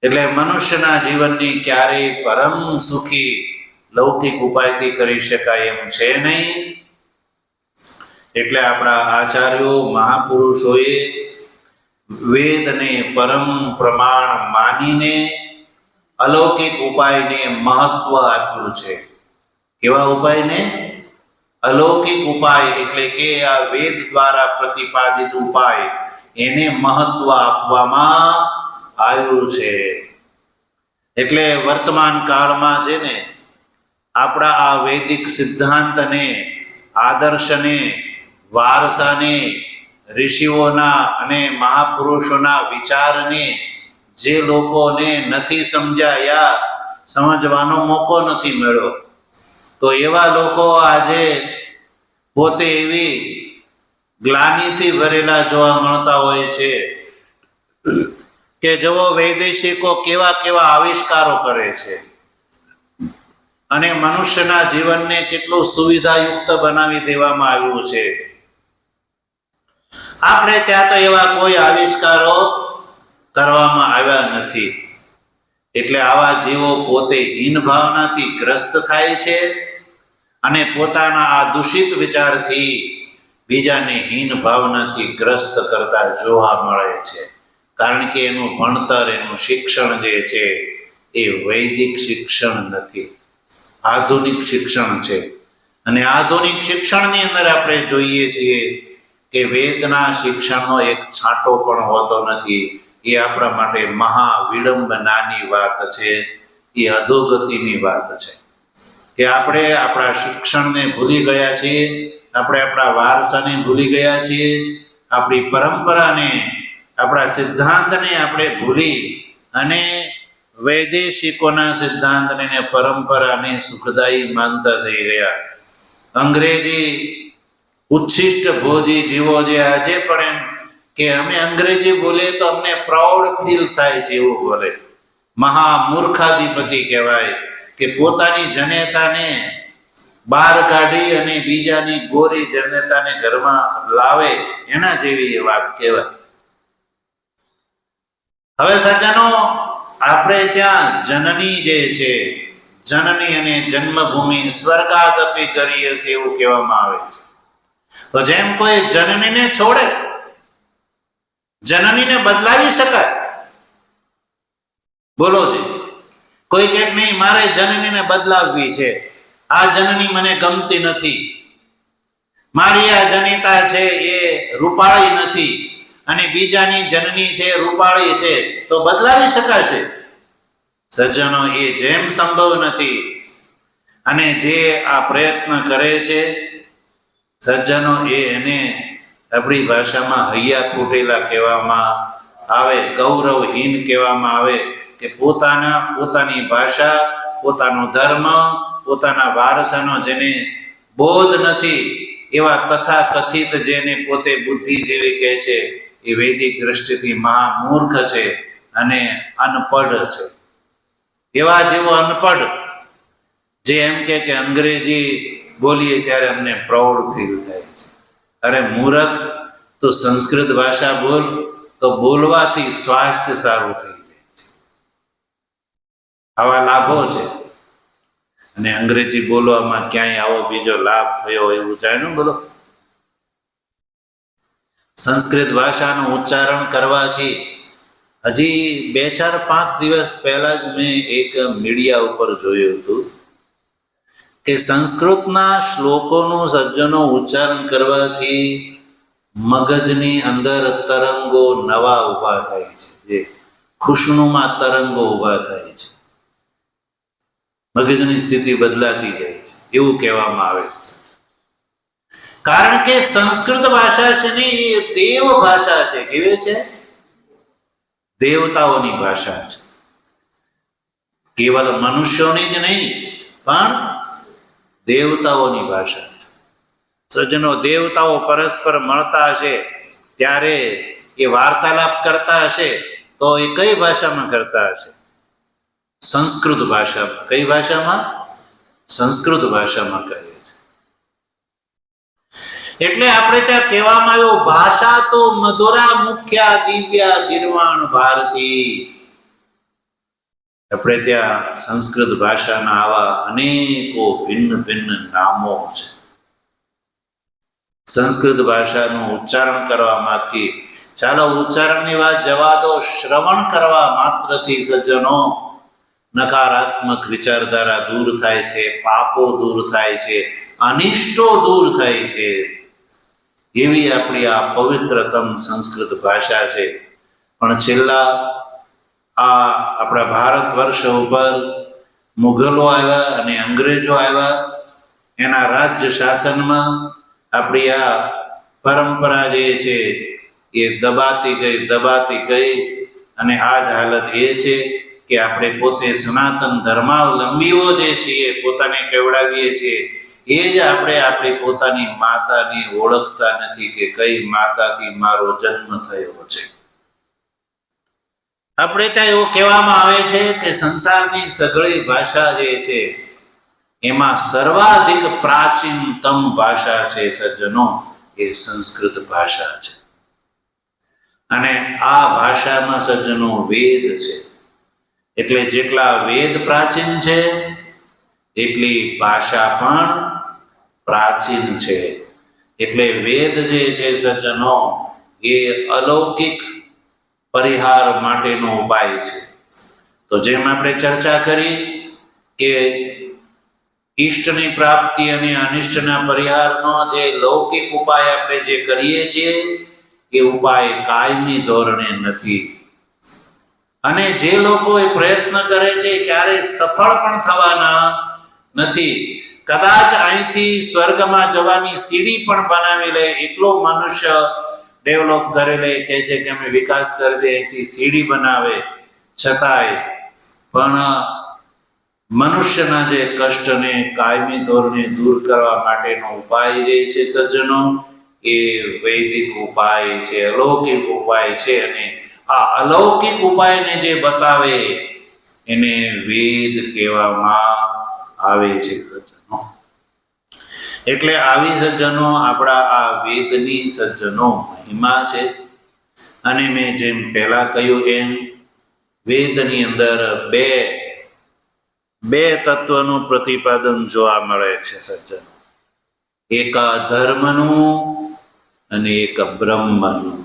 એટલે મનુષ્યના જીવનની ક્યારેય પરમ સુખી લૌકિક ઉપાયથી કરી શકાય એમ છે નહીં. એટલે આપણા આચાર્યો મહાપુરુષોએ વેદને પરમ પ્રમાણ માનીને અલૌકિક ઉપાયને મહત્વ આપ્યું છે. કેવા ઉપાયને? અલૌકિક ઉપાય, એટલે કે આ વેદ દ્વારા પ્રતિપાદિત ઉપાય, એને મહત્વ આપવામાં આવ્યું છે. એટલે વર્તમાન કાળમાં જેને આપણા આ વૈદિક સિદ્ધાંતને, આદર્શને, વારસાને, ઋષિઓના અને મહાપુરુષોના વિચારને જે લોકોને નથી સમજાયા, સમજવાનો મોકો નથી મળ્યો, તો એવા લોકો આજે પોતે એવી ગ્લાનિથી ભરેલા જોવા મળતા હોય છે કે જેઓ વૈદેશિકો કેવા કેવા આવિષ્કારો કરે છે અને મનુષ્યના જીવનને કેટલું સુવિધાયુક્ત બનાવી દેવામાં આવ્યું છે. આપણે ત્યાં તો એવા કોઈ આવિષ્કારો કરવામાં આવ્યા નથી. એટલે આવા જીવો પોતે હીન ભાવનાથી ગ્રસ્ત થાય છે અને પોતાના આ દૂષિત વિચારથી બીજાને હીન ભાવનાથી ગ્રસ્ત કરતા જોવા મળે છે. કારણ કે એનું ભણતર, એનું શિક્ષણ જે છે એ વૈદિક શિક્ષણ નથી, આધુનિક શિક્ષણ છે. અને આધુનિક શિક્ષણની અંદર આપણે જોઈએ છીએ કે વેદના શિક્ષણનો એક છાંટો પણ હોતો નથી. એ આપણા માટે મહા વિડંબનાની વાત છે, એ અધોગતિની વાત છે કે આપણે આપણા શિક્ષણને ભૂલી ગયા છીએ, આપણે આપણા વારસાને ભૂલી ગયા છીએ, આપણી પરંપરાને, આપણા સિદ્ધાંતને આપણે ભૂલી અને વૈદેશિકોના સિદ્ધાંતને ને પરંપરાને સુખદાયી માનતા થઈ ગયા. અંગ્રેજી ઉચ્છિષ્ટ ભોજી જીવો જે આજે પણ એમ કે અમે અંગ્રેજી બોલીએ તો અમને પ્રાઉડ ફીલ થાય છે એવું બોલે. મહામૂર્ખાધિપતિ કહેવાય કે પોતાની જનેતાને બહાર કાઢી અને બીજાની ગોરી જનેતાને ઘરમાં લાવે, એના જેવી એ વાત કહેવાય. હવે સજ્જનો, આપણે ત્યાં જનની જે છે, જનની અને જન્મભૂમિ સ્વર્ગાદપી કરીએ છે એવું કહેવામાં આવે છે. તો જેમ કોઈ જનનીને છોડે, જનનીને બદલાવી શકાય? બોલો જી. કોઈ કહે નહીં મારે જનનીને બદલાવવી છે, આ જનની મને ગમતી નથી, મારી આ જનેતા છે એ રૂપાળી નથી અને બીજાની જનની છે રૂપાળી છે, તો બદલાવી શકાશે? સજ્જનો, એ જેમ સંભવ નથી. અને જે આ પ્રયત્ન કરે છે સજ્જનો, એને આપણી ભાષામાં હૈયા ફૂટેલા કહેવામાં આવે, ગૌરવહીન કહેવામાં આવે કે પોતાની ભાષા, પોતાનો ધર્મ, પોતાના વારસાનો જેને બોધ નથી, એવા તથાકથિત જેને પોતે બુદ્ધિજીવી કહે છે, એ વૈદિક દ્રષ્ટિથી મહામૂર્ખ છે અને અનપઢ છે. એવા જેવો અનપઢ જે એમ કે અંગ્રેજી બોલીએ ત્યારે અમને પ્રાઉડ ફીલ થાય છે. અરે મૂર્ખ, તો સંસ્કૃત ભાષા બોલ, તો બોલવાથી સ્વાસ્થ્ય સારું થઈ જાય છે. આવા લાભો છે. અને અંગ્રેજી બોલવામાં ક્યાંય આવો બીજો લાભ થયો એવું જાણ્યું? બોલો. સંસ્કૃત ભાષાનું ઉચ્ચારણ કરવાથી, હજી 2-4-5 દિવસ પહેલા જ મેં એક મીડિયા ઉપર જોયું હતું કે સંસ્કૃતના શ્લોકોનું સજ્જનો ઉચ્ચારણ કરવાથી મગજની અંદર તરંગો નવા ઊભા થાય છે, જે ખુશનુમાં તરંગો ઊભા થાય છે, મગજની સ્થિતિ બદલાતી જાય છે એવું કહેવામાં આવે છે. કારણ કે સંસ્કૃત ભાષા છે ને એ દેવ ભાષા છે. કેવી છે? દેવતાઓની ભાષા છે. કેવલ મનુષ્યોની જ નહીં પણ દેવતાઓની ભાષા છે. સજ્જનો, દેવતાઓ પરસ્પર મળતા હશે ત્યારે એ વાર્તાલાપ કરતા હશે તો એ કઈ ભાષામાં કરતા હશે? સંસ્કૃત ભાષામાં. કઈ ભાષામાં? સંસ્કૃત ભાષામાં કરે છે. એટલે આપણે ત્યાં કહેવામાં આવ્યું, ભાષા તો મધુરા મુખ્યા દિવ્યા ગિરવાણ ભારતી. આપણે ત્યાં સંસ્કૃત ભાષાના આવા અનેકો ભિન્ન ભિન્ન નામો છે. સંસ્કૃત ભાષાનું ઉચ્ચારણ કરવામાંથી, ચાલો ઉચ્ચારણની વાત જવા દો, શ્રવણ કરવા માત્રથી સજ્જનો નકારાત્મક વિચારધારા દૂર થાય છે, પાપો દૂર થાય છે, અનિષ્ટો દૂર થાય છે. એવી આપણી આ પવિત્રતમ સંસ્કૃત ભાષા છે. પણ છેલ્લા આ આપણા ભારત વર્ષ ઉપર મુઘલો આવ્યા અને અંગ્રેજો આવ્યા, એના રાજ્ય શાસનમાં આપણી આ પરંપરા જે છે એ દબાતી ગઈ અને આ જ હાલત એ છે કે આપણે પોતે સનાતન ધર્માવલંબીઓ જે છીએ, પોતાને કેવડાવીએ છીએ, એ જ આપણે આપણી પોતાની માતાને ઓળખતા નથી કે કઈ માતાથી મારો જન્મ થયો છે. આપણે ત્યાં એવું કહેવામાં આવે છે કે સંસારની સઘળી ભાષા જે છે એમાં સર્વાધિક પ્રાચીનતમ ભાષા છે સજ્જનો, એ સંસ્કૃત ભાષા છે. અને આ ભાષામાં સજ્જનો વેદ છે. એટલે જેટલા વેદ પ્રાચીન છે એટલી ભાષા પણ પ્રાચીન છે. એટલે વેદ જે છે સજ્જનો એ અલૌકિક પરિહાર માટેનો ઉપાય છે. તો જેમ આપણે ચર્ચા કરી કે ઈષ્ટની પ્રાપ્તિ અને અનિષ્ટના પરિહારનો જે લૌકિક ઉપાય આપણે જે કરીએ છીએ એ ઉપાય કાયમી ધોરણે નથી. અને જે લોકો એ પ્રયત્ન કરે છે ક્યારેય સફળ પણ થવાના નથી. કદાચ અહીંથી સ્વર્ગમાં જવાની સીડી પણ બનાવી લે એટલો મનુષ્ય ડેવલપ કરી લે, કહે છે કે અમે વિકાસ કરી દે, અહીંથી સીડી બનાવે, છતાંય પણ મનુષ્યના જે કષ્ટને કાયમી ધોરણે દૂર કરવા માટેનો ઉપાય જે છે સજ્જનો એ વૈદિક ઉપાય છે, અલૌકિક ઉપાય છે. અને આ અલૌકિક ઉપાયને જે બતાવે એને વેદ કહેવામાં આવે છે સજ્જનો. એટલે આવી સજ્જનો આપણા આ વેદની સજ્જનો મહિમા છે. અને મેં જેમ પહેલા કહ્યું એમ વેદની અંદર બે તત્વનું પ્રતિપાદન જોવા મળે છે સજ્જનો. એક ધર્મનું અને એક બ્રહ્મનું.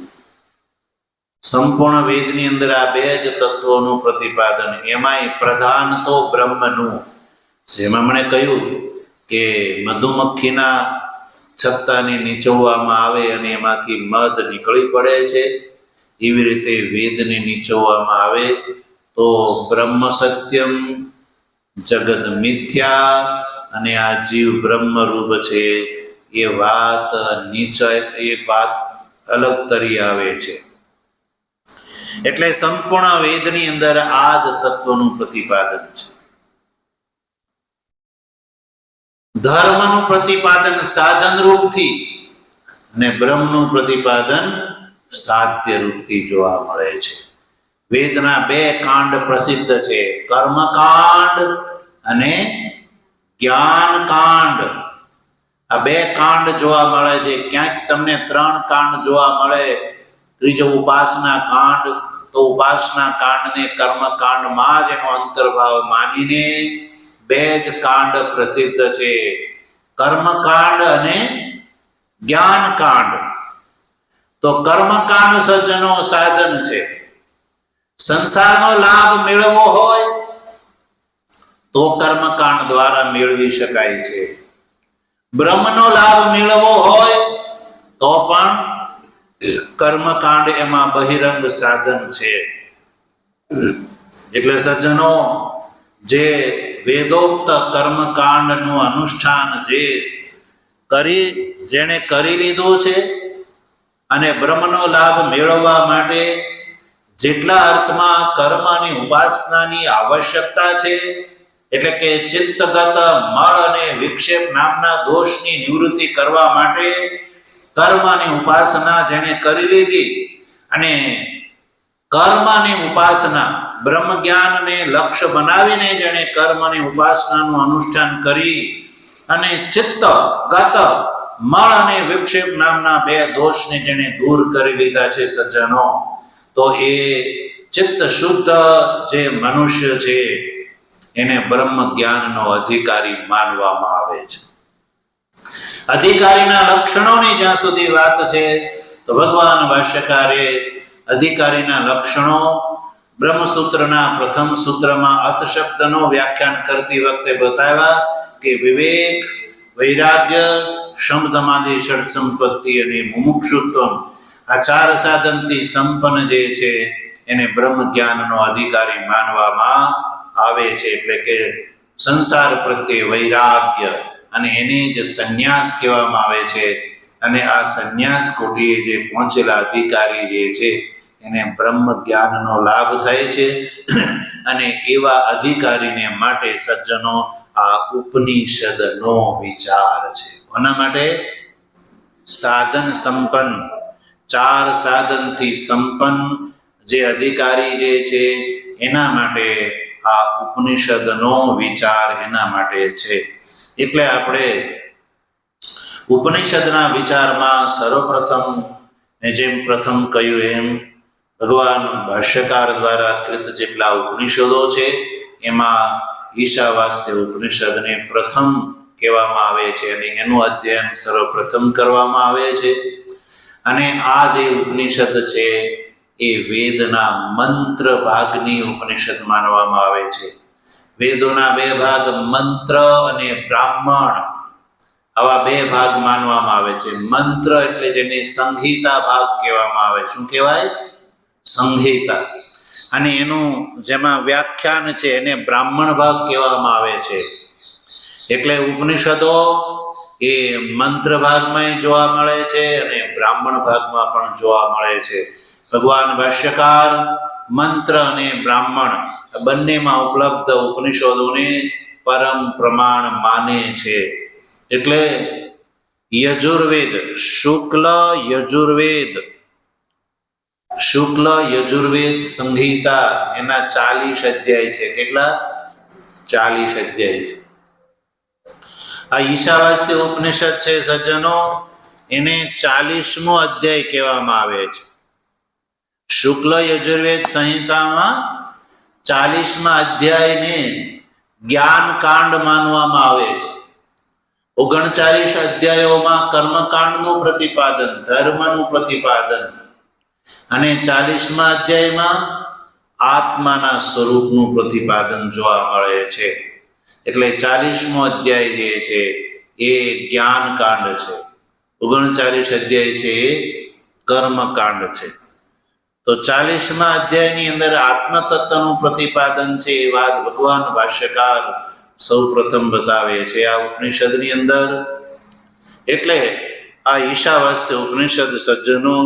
સંપૂર્ણ વેદની અંદર આ બે જ તત્વોનું પ્રતિપાદન, એમાંય પ્રધાન તો બ્રહ્મનું. જેમાં મને કહ્યું કે મધુમક્ખીના છત્તાને નીચોવવામાં આવે અને એમાંથી મધ નીકળી પડે છે, એવી રીતે વેદને નીચોવવામાં આવે તો બ્રહ્મ સત્યમ જગત મિથ્યા અને આ જીવ બ્રહ્મરૂપ છે એ વાત અલગ તરી આવે છે. એટલે સંપૂર્ણ વેદની અંદર આ જ તત્વનું પ્રતિપાદન છે. ધર્મનું પ્રતિપાદન સાધન રૂપથી અને બ્રહ્મનું પ્રતિપાદન સાધ્ય રૂપથી જોવા મળે છે. વેદના બે કાંડ પ્રસિદ્ધ છે, કર્મકાંડ અને જ્ઞાન કાંડ. આ બે કાંડ જોવા મળે છે. ક્યાંક તમને 3 કાંડ જોવા મળે. ત્રીજો ઉપાસના કાંડ, તો ઉપાસના કાંડને કર્મકાંડમાં જ એનો અંતર્ભાવ માનીને બે જ કાંડ પ્રસિદ્ધ છે, કર્મકાંડ અને જ્ઞાનકાંડ. તો કર્મકાંડ સજ્જનો સાધન છે. સંસારનો લાભ મેળવવો હોય તો કર્મકાંડ દ્વારા મેળવી શકાય છે. બ્રહ્મનો લાભ મેળવવો હોય તો પણ કર્મકાંડ એમાં બહિરંગ સાધન છે. એટલે સજ્જનો જે વેદોક્ત કર્મકાંડનું અનુષ્ઠાન જેણે કરી લીધું છે અને બ્રહ્મનો લાભ મેળવવા માટે જેટલા અર્થમાં કર્મ અને ઉપાસનાની આવશ્યકતા છે, એટલે કે ચિત્તગત મળ અને વિક્ષેપ નામના દોષની નિવૃત્તિ કરવા માટે કર્મ અને ઉપાસના જેણે કરી લીધી અને કર્મ અને ઉપાસના બ્રહ્મ જ્ઞાનને લક્ષ્ય બનાવીને જેણે કર્મ અને ઉપાસનાનું અનુષ્ઠાન કરી અને ચિત્તગત મળ અને વિક્ષેપ નામના બે દોષને જેણે દૂર કરી લીધા છે સજ્જનો, તો એ ચિત્ત શુદ્ધ જે મનુષ્ય છે એને બ્રહ્મ જ્ઞાનનો અધિકારી માનવામાં આવે છે. અધિકારીના લક્ષણોની જ્યાં સુધી વાત છે તો ભગવાન ભાષ્યકારે અધિકારીના લક્ષણો બ્રહ્મસૂત્રના પ્રથમ સૂત્રમાં અર્થ શબ્દનો વ્યાખ્યાન કરતી વખતે બતાવ્યા કે વિવેક, વૈરાગ્ય, શમદમાદિ ષડ સંપત્તિ અને મુમુક્ષુત્વ, આ 4 સાધનથી સંપન્ન જે છે એને બ્રહ્મ જ્ઞાનનો અધિકારી માનવામાં આવે છે. એટલે કે સંસાર પ્રત્યે વૈરાગ્ય અને એને જ સંન્યાસ કહેવામાં આવે છે. અને આ સંન્યાસ કોટીએ જે પહોંચેલા અધિકારી જે છે એને બ્રહ્મ જ્ઞાનનો લાભ થાય છે. અને એવા અધિકારીને માટે સજ્જનો આ ઉપનિષદનો વિચાર છે. કોના માટે? સાધન સંપન્ન, 4 સાધનથી સંપન્ન જે અધિકારી જે છે એના માટે આ ઉપનિષદનો વિચાર એના માટે છે. એટલે આપણે ઉપનિષદના વિચારમાં સર્વપ્રથમ જેમ પ્રથમ કહ્યું એમ ભગવાન ભાષ્યકાર દ્વારા કૃત જેટલા ઉપનિષદો છે એમાં ઈશાવાસ્ય ઉપનિષદને પ્રથમ કહેવામાં આવે છે અને એનું અધ્યયન સર્વપ્રથમ કરવામાં આવે છે. અને આ જે ઉપનિષદ છે એ વેદના મંત્ર ભાગની ઉપનિષદ માનવામાં આવે છે. વેદોના બે ભાગ મંત્ર અને બ્રાહ્મણ, આવા બે ભાગ માનવામાં આવે છે. મંત્ર એટલે જેને સંહિતા ભાગ કહેવામાં આવે. શું કહેવાય? સંહિતા. અને એનું જેમાં વ્યાખ્યાન છે એને બ્રાહ્મણ ભાગ કહેવામાં આવે છે. એટલે ઉપનિષદો એ મંત્ર ભાગમાં જોવા મળે છે અને બ્રાહ્મણ ભાગમાં પણ જોવા મળે છે. ભગવાન ભાષ્યકાર મંત્ર અને બ્રાહ્મણ બંનેમાં ઉપલબ્ધ ઉપનિષદોને પરમ પ્રમાણ માને છે. એટલે યજુર્વેદ, શુક્લ યજુર્વેદ સંહિતા એના 40 અધ્યાય છે. કેટલા? 40 અધ્યાય છે. આ ઈશાવાસ્ય ઉપનિષદ છે સજ્જનો, એને 40મો અધ્યાય કહેવામાં આવે છે. શુક્લ યજુર્વેદ સંહિતામાં 40મા અધ્યાયને જ્ઞાન કાંડ માનવામાં આવે છે. 39 અધ્યાયોમાં કર્મકાંડનું પ્રતિપાદન, ધર્મનું પ્રતિપાદન, અને 40મા અધ્યાયમાં આત્માના સ્વરૂપનું પ્રતિપાદન જોવા મળે છે. એટલે 40મો અધ્યાય જે છે એ જ્ઞાન કાંડ છે, 39 અધ્યાય છે એ કર્મકાંડ છે. તો 40મા અધ્યાયની અંદર આત્મતત્વનું પ્રતિપાદન છે એ વાત ભગવાન ભાષ્યકાર સૌ પ્રથમ બતાવે છે આ ઉપનિષદની અંદર. એટલે આ ઈશાવાસ્ય ઉપનિષદ સજ્જનો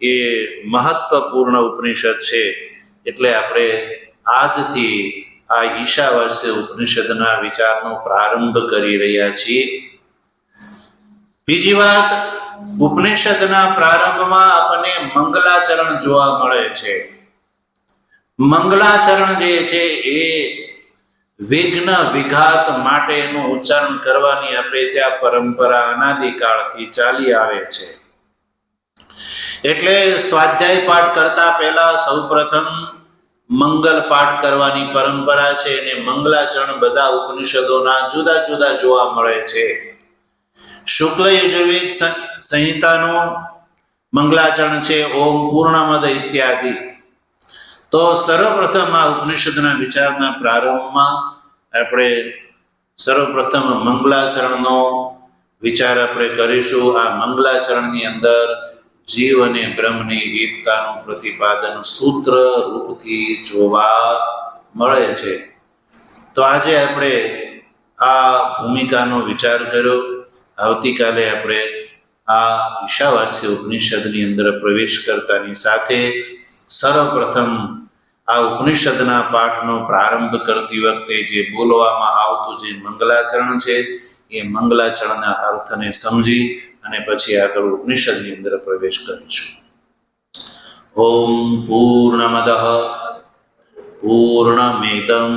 એ મહત્વપૂર્ણ ઉપનિષદ છે. એટલે આપણે આજથી આ ઈશાવાસ્ય ઉપનિષદના વિચારનો પ્રારંભ કરી રહ્યા છીએ. બીજી વાત, ઉપનિષદના પ્રારંભમાં આપણને મંગલાચરણ જોવા મળે છે. મંગલાચરણ જે છે એ વિઘ્ન વિઘાત માટેનું ઉચ્ચારણ કરવાની આપણે ત્યાં પરંપરા અનાદિકાળથી ચાલી આવે છે. એટલે સ્વાધ્યાય પાઠ કરતા પહેલા સૌપ્રથમ મંગલ પાઠ કરવાની પરંપરા છે અને મંગલાચરણ બધા ઉપનિષદોના જુદા જુદા જોવા મળે છે. શુક્લ યજુર્વેદ સંહિતાનું મંગલાચરણ છે ઓમ પૂર્ણમદ ઇત્યાદિ. તો સર્વપ્રથમ આ ઉપનિષદના વિચારના પ્રારંભમાં આપણે સર્વપ્રથમ મંગલાચરણનો વિચાર આપણે કરીશું. આ મંગલાચરણની અંદર જીવ અને બ્રહ્મની એકતાનું પ્રતિપાદન સૂત્ર રૂપથી જોવા મળે છે. તો આજે આપણે આ ભૂમિકાનો વિચાર કર્યો. આવતીકાલે આપણે આ ઈશાવાસ્ય ઉપનિષદની અંદર પ્રવેશ કરતાની સાથે સર્વપ્રથમ આ ઉપનિષદના પાઠનો પ્રારંભ કરતી વખતે જે બોલવામાં આવતું જે મંગલાચરણ છે એ મંગલાચરણના અર્થને સમજી અને પછી આગળ ઉપનિષદની અંદર પ્રવેશ કરીશું. ઓમ પૂર્ણમદ પૂર્ણમિદં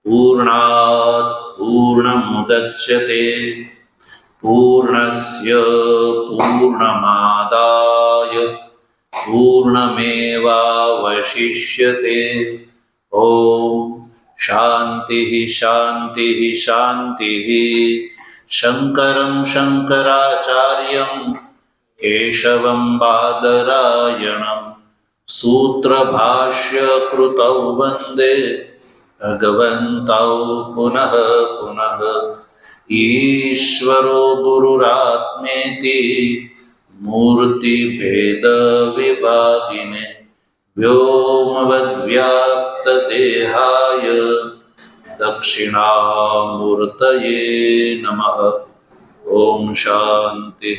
પૂર્ણાત પૂર્ણમુદચ્યતે પૂર્ણસ્ય પૂર્ણમાદાય પૂર્ણમેવાવશિષ્યતે. ઓમ શાંતિ શાંતિ શાંતિ. શંકરં શંકરાચાર્યં કેશવં બાદરાયણં સૂત્રભાષ્યકૃતૌ વંદે ભગવन्तૌ પુનઃ પુનઃ. ઈશ્વરો ગુરુરાત્મેતિ મૂર્તિભેદ વિભાગિને વ્યોમવદ્વ્યાપ્તદેહાય દક્ષિણામૂર્તયે નમઃ. ઓમ શાંતિ.